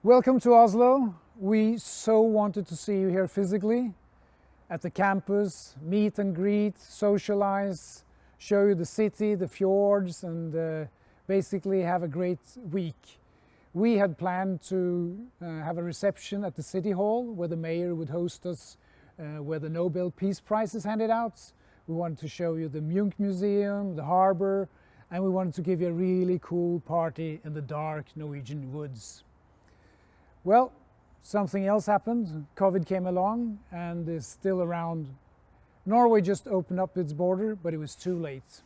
Welcome to Oslo. We so wanted to see you here physically at the campus, meet and greet, socialize, show you the city, the fjords, and basically have a great week. We had planned to have a reception at the City Hall where the mayor would host us, where the Nobel Peace Prize is handed out. We wanted to show you the Munch Museum, the harbor, and we wanted to give you a really cool party in the dark Norwegian woods. Well, something else happened. COVID came along and is still around. Norway just opened up its border, but it was too late.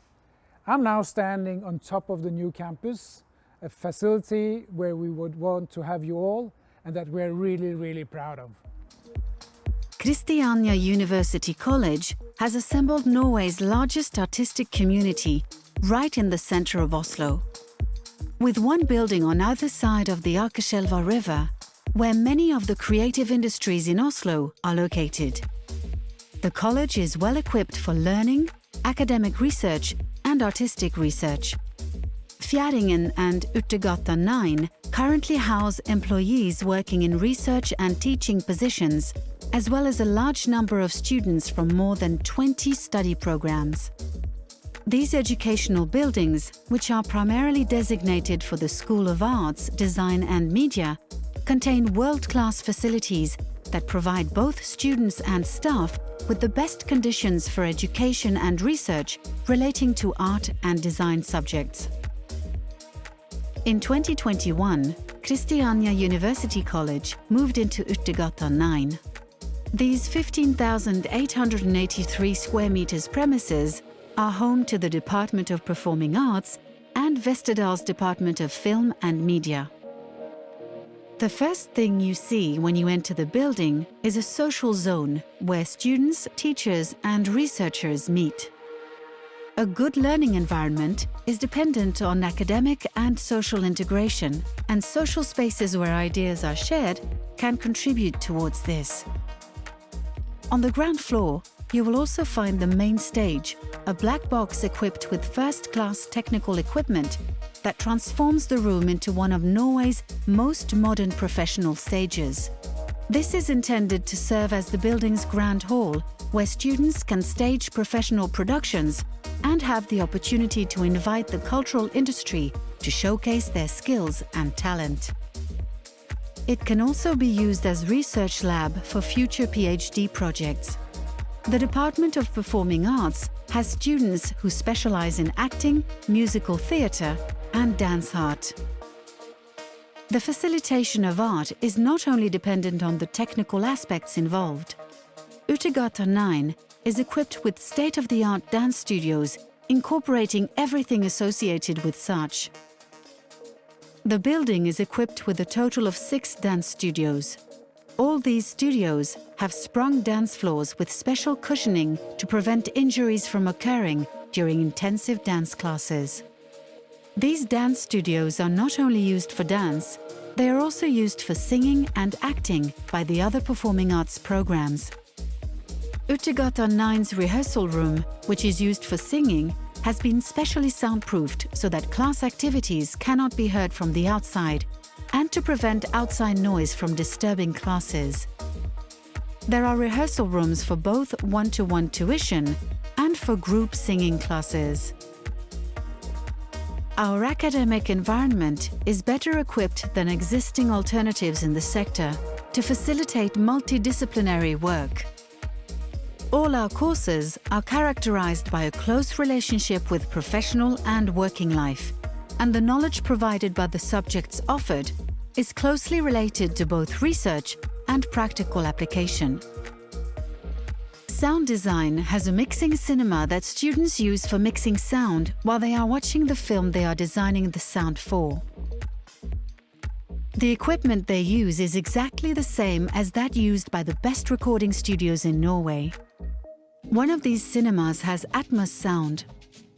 I'm now standing on top of the new campus, a facility where we would want to have you all and that we're really proud of. Kristiania University College has assembled Norway's largest artistic community right in the center of Oslo. With one building on either side of the Akerselva River, where many of the creative industries in Oslo are located. The college is well equipped for learning, academic research and artistic research. Fjæringen and Urtegata 9 currently house employees working in research and teaching positions, as well as a large number of students from more than 20 study programs. These educational buildings, which are primarily designated for the School of Arts, Design and Media, contain world-class facilities that provide both students and staff with the best conditions for education and research relating to art and design subjects. In 2021, Kristiania University College moved into Urtegata 9. These 15,883 square meters premises are home to the Department of Performing Arts and Vesterdal's Department of Film and Media. The first thing you see when you enter the building is a social zone where students, teachers, and researchers meet. A good learning environment is dependent on academic and social integration, and social spaces where ideas are shared can contribute towards this. On the ground floor, you will also find the main stage, a black box equipped with first-class technical equipment that transforms the room into one of Norway's most modern professional stages. This is intended to serve as the building's grand hall, where students can stage professional productions and have the opportunity to invite the cultural industry to showcase their skills and talent. It can also be used as research lab for future PhD projects. The Department of Performing Arts has students who specialize in acting, musical theatre, and dance art. The facilitation of art is not only dependent on the technical aspects involved. Urtegata 9 is equipped with state-of-the-art dance studios, incorporating everything associated with such. The building is equipped with a total of 6 dance studios. All these studios have sprung dance floors with special cushioning to prevent injuries from occurring during intensive dance classes. These dance studios are not only used for dance, they are also used for singing and acting by the other performing arts programs. Urtegata 9's rehearsal room, which is used for singing, has been specially soundproofed so that class activities cannot be heard from the outside and to prevent outside noise from disturbing classes. There are rehearsal rooms for both one-to-one tuition and for group singing classes. Our academic environment is better equipped than existing alternatives in the sector to facilitate multidisciplinary work. All our courses are characterized by a close relationship with professional and working life, and the knowledge provided by the subjects offered is closely related to both research and practical application. Sound design has a mixing cinema that students use for mixing sound while they are watching the film they are designing the sound for. The equipment they use is exactly the same as that used by the best recording studios in Norway. One of these cinemas has Atmos sound,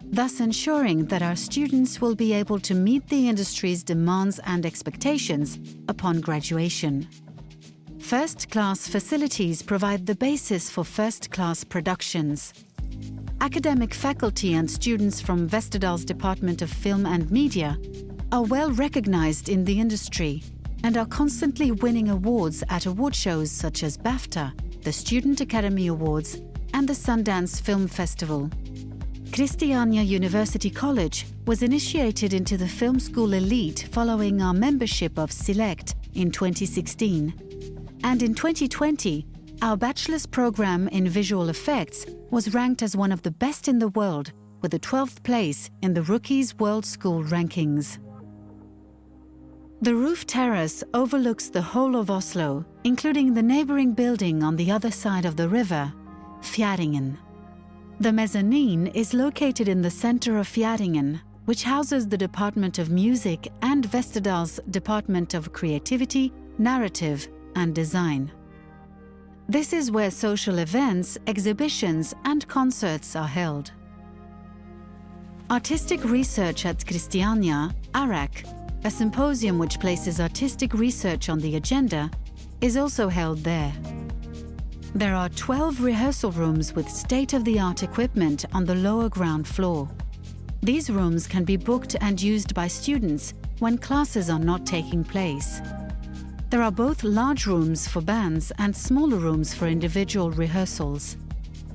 thus ensuring that our students will be able to meet the industry's demands and expectations upon graduation. First-class facilities provide the basis for first-class productions. Academic faculty and students from Vesterdal's Department of Film and Media are well recognized in the industry and are constantly winning awards at award shows such as BAFTA, the Student Academy Awards, and the Sundance Film Festival. Christiania University College was initiated into the film school elite following our membership of Select in 2016. And in 2020, our bachelor's program in visual effects was ranked as one of the best in the world, with the 12th place in the Rookies World School rankings. The roof terrace overlooks the whole of Oslo, including the neighboring building on the other side of the river, Fjæringen. The mezzanine is located in the center of Fjæringen, which houses the Department of Music and Vesterdal's Department of Creativity, Narrative and Design. This is where social events, exhibitions and concerts are held. Artistic Research at Christiania, ARAC, a symposium which places artistic research on the agenda, is also held there. There are 12 rehearsal rooms with state-of-the-art equipment on the lower ground floor. These rooms can be booked and used by students when classes are not taking place. There are both large rooms for bands and smaller rooms for individual rehearsals.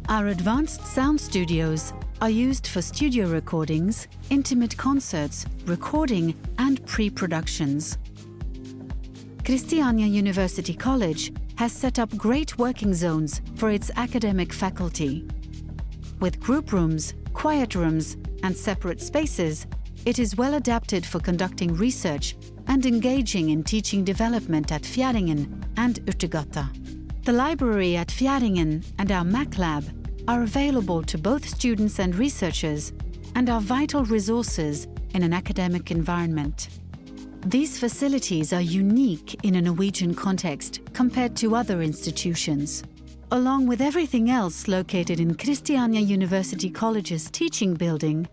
Our advanced sound studios are used for studio recordings, intimate concerts, recording and pre-productions. Christiania University College has set up great working zones for its academic faculty. With group rooms, quiet rooms and separate spaces, it is well adapted for conducting research and engaging in teaching development at Fjæringen and Urtegata. The library at Fjæringen and our Mac Lab are available to both students and researchers and are vital resources in an academic environment. These facilities are unique in a Norwegian context compared to other institutions. Along with everything else located in Christiania University College's teaching building,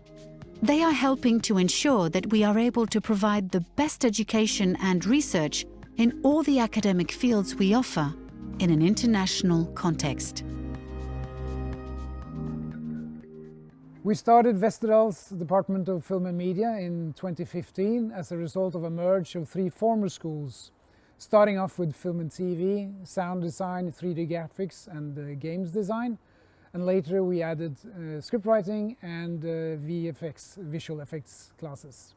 they are helping to ensure that we are able to provide the best education and research in all the academic fields we offer in an international context. We started Vesterdal's Department of Film and Media in 2015 as a result of a merge of 3 former schools, starting off with film and TV, sound design, 3D graphics and games design, and later we added scriptwriting and VFX, visual effects classes.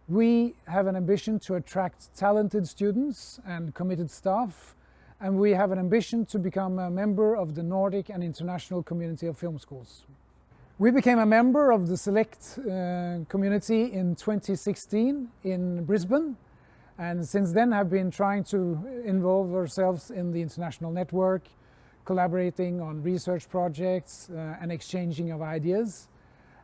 We have an ambition to attract talented students and committed staff, and we have an ambition to become a member of the Nordic and international community of film schools. We became a member of the Select community in 2016 in Brisbane, and since then have been trying to involve ourselves in the international network, collaborating on research projects and exchanging of ideas.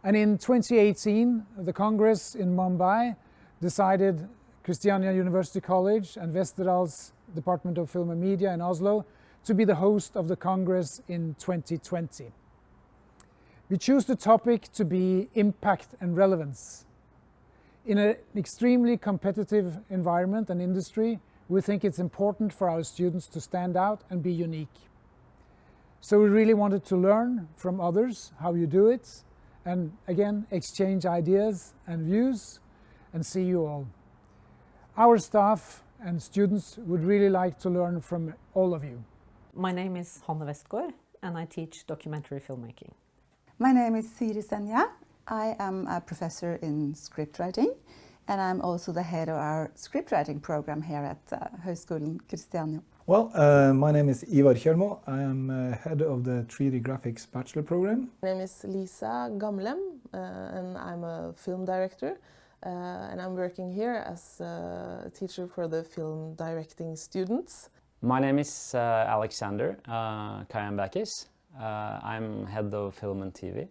And in 2018, the Congress in Mumbai decided Christiania University College and Vesterdal's Department of Film and Media in Oslo to be the host of the Congress in 2020. We choose the topic to be impact and relevance. In an extremely competitive environment and industry, we think it's important for our students to stand out and be unique. So we really wanted to learn from others how you do it, and again, exchange ideas and views, and see you all. Our staff and students would really like to learn from all of you. My name is Hanne Westgård, and I teach documentary filmmaking. My name is Siri Senja. I am a professor in scriptwriting, and I'm also the head of our scriptwriting program here at Høgskolen Christiania. Well, my name is Ivar Kjølmo. I am head of the 3D graphics bachelor program. My name is Lisa Gamlem, and I'm a film director. And I'm working here as a teacher for the film directing students. My name is Alexander Kajambakis. I'm head of film and TV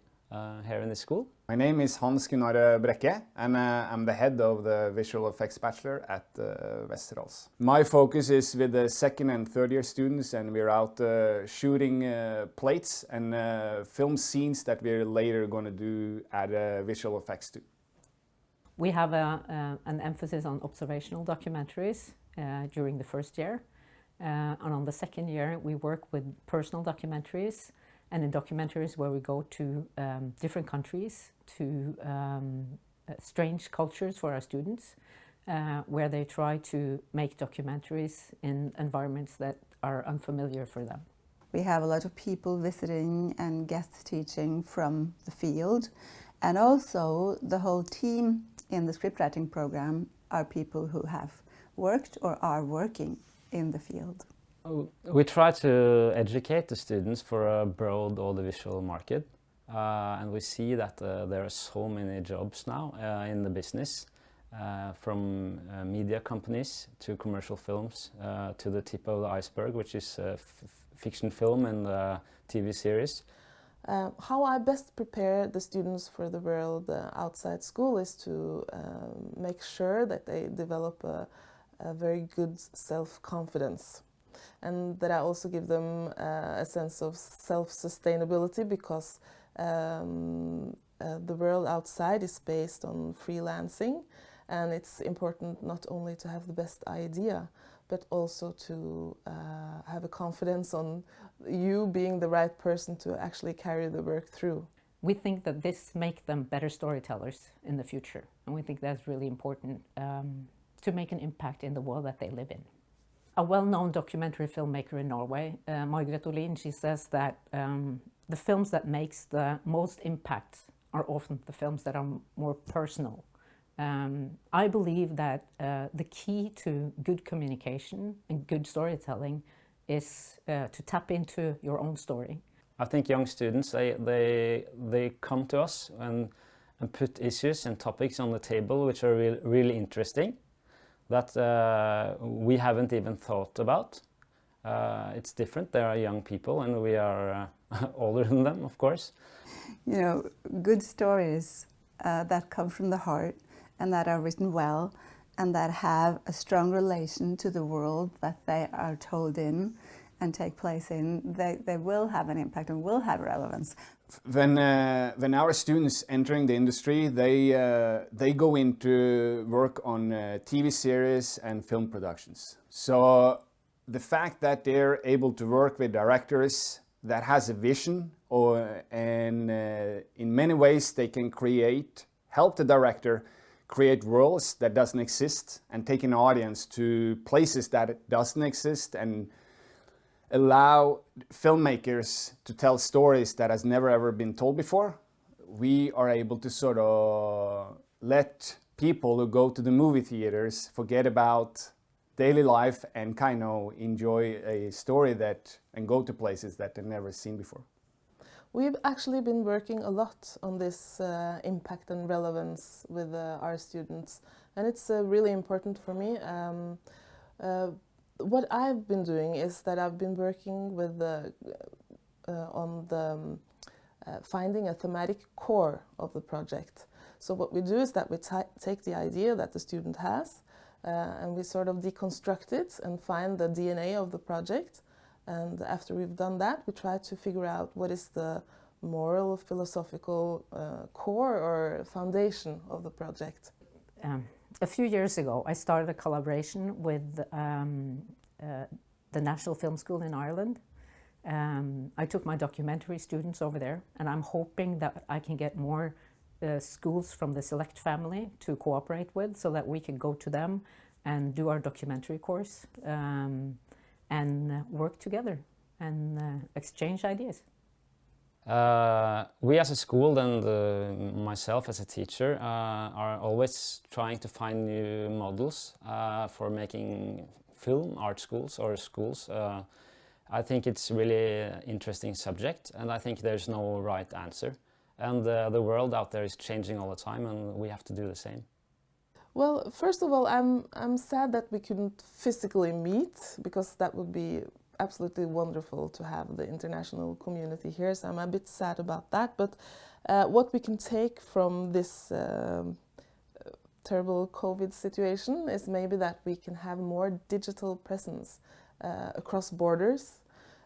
here in the school. My name is Hans Gunnar Brekke, and I'm the head of the visual effects bachelor at Vesterdals. My focus is with the second and third year students, and we're out shooting plates and film scenes that we're later going to do at visual effects too. We have an emphasis on observational documentaries during the first year. And on the second year, we work with personal documentaries and in documentaries where we go to different countries, to strange cultures for our students, where they try to make documentaries in environments that are unfamiliar for them. We have a lot of people visiting and guest teaching from the field, and also the whole team in the script writing program are people who have worked or are working in the field. We try to educate the students for a broad audiovisual market, and we see that there are so many jobs now in the business, from media companies to commercial films to the tip of the iceberg, which is fiction film and TV series. How I best prepare the students for the world outside school is to make sure that they develop a very good self-confidence, and that I also give them a sense of self-sustainability, because the world outside is based on freelancing, and it's important not only to have the best idea, but also to have a confidence on you being the right person to actually carry the work through. We think that this makes them better storytellers in the future, and we think that's really important to make an impact in the world that they live in. A well-known documentary filmmaker in Norway, Margaret Olin, she says that the films that makes the most impact are often the films that are more personal. I believe that the key to good communication and good storytelling is to tap into your own story. I think young students, they come to us and put issues and topics on the table which are really interesting, that we haven't even thought about. It's different. They are young people and we are older than them, of course. You know, good stories that come from the heart and that are written well and that have a strong relation to the world that they are told in and take place in, they will have an impact and will have relevance. When our students entering the industry, they go into work on TV series and film productions. So the fact that they're able to work with directors that has a vision, and in many ways they can help the director create worlds that doesn't exist and take an audience to places that it doesn't exist, and allow filmmakers to tell stories that has never ever been told before. We are able to sort of let people who go to the movie theaters forget about daily life and kind of enjoy a story and go to places that they've never seen before. We've actually been working a lot on this impact and relevance with our students, and it's really important for me. What I've been doing is that I've been working with on the finding a thematic core of the project. So what we do is that we take the idea that the student has and we sort of deconstruct it and find the DNA of the project. And after we've done that, we try to figure out what is the moral, philosophical core or foundation of the project. A few years ago, I started a collaboration with the National Film School in Ireland. I took my documentary students over there, and I'm hoping that I can get more schools from the Select family to cooperate with, so that we can go to them and do our documentary course and work together and exchange ideas. We as a school and myself as a teacher are always trying to find new models for making film, art schools or schools. I think it's really interesting subject, and I think there's no right answer. And the world out there is changing all the time, and we have to do the same. Well, first of all, I'm sad that we couldn't physically meet, because that would be absolutely wonderful to have the international community here, so I'm a bit sad about that. But what we can take from this terrible COVID situation is maybe that we can have more digital presence across borders.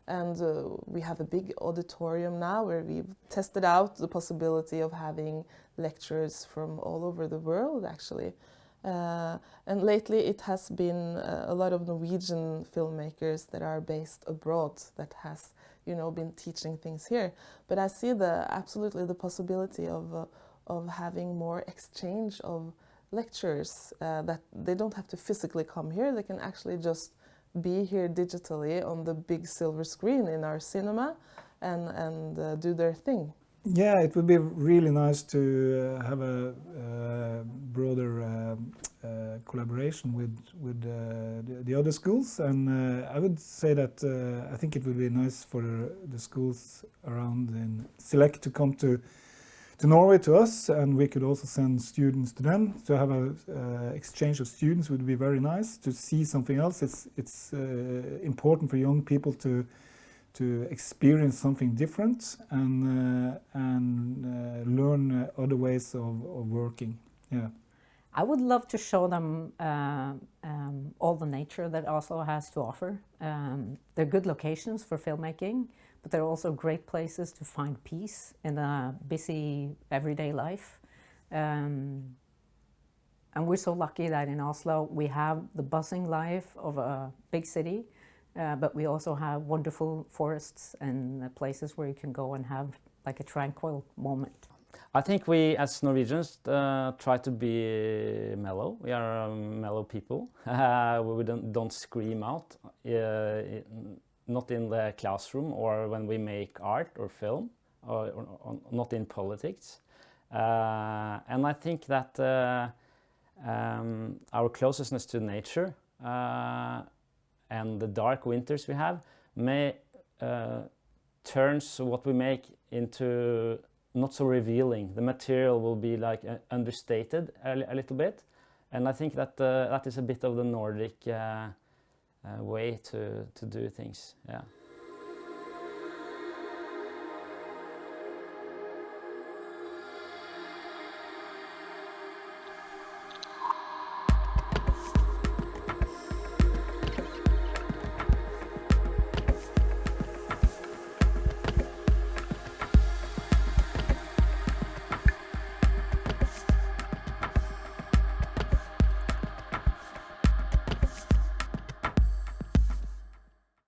And we have a big auditorium now where we've tested out the possibility of having lectures from all over the world, actually. And lately it has been a lot of Norwegian filmmakers that are based abroad that has, been teaching things here. But I see absolutely the possibility of having more exchange of lecturers that they don't have to physically come here, they can actually just be here digitally on the big silver screen in our cinema and do their thing. Yeah, it would be really nice to have a broader collaboration with the other schools, and I would say that I think it would be nice for the schools around in Select to come to Norway to us, and we could also send students to them. To have a exchange of students would be very nice. To see something else, it's important for young people to experience something different and learn other ways of working. Yeah. I would love to show them all the nature that Oslo has to offer. They're good locations for filmmaking, but they're also great places to find peace in a busy everyday life. And we're so lucky that in Oslo we have the buzzing life of a big city, but we also have wonderful forests and places where you can go and have like a tranquil moment. I think we, as Norwegians, try to be mellow. We are mellow people. We don't scream out, not in the classroom or when we make art or film, or not in politics. And I think that our closeness to nature and the dark winters we have may turns what we make into not so revealing. The material will be like understated a little bit, and I think that that is a bit of the Nordic way to do things. Yeah.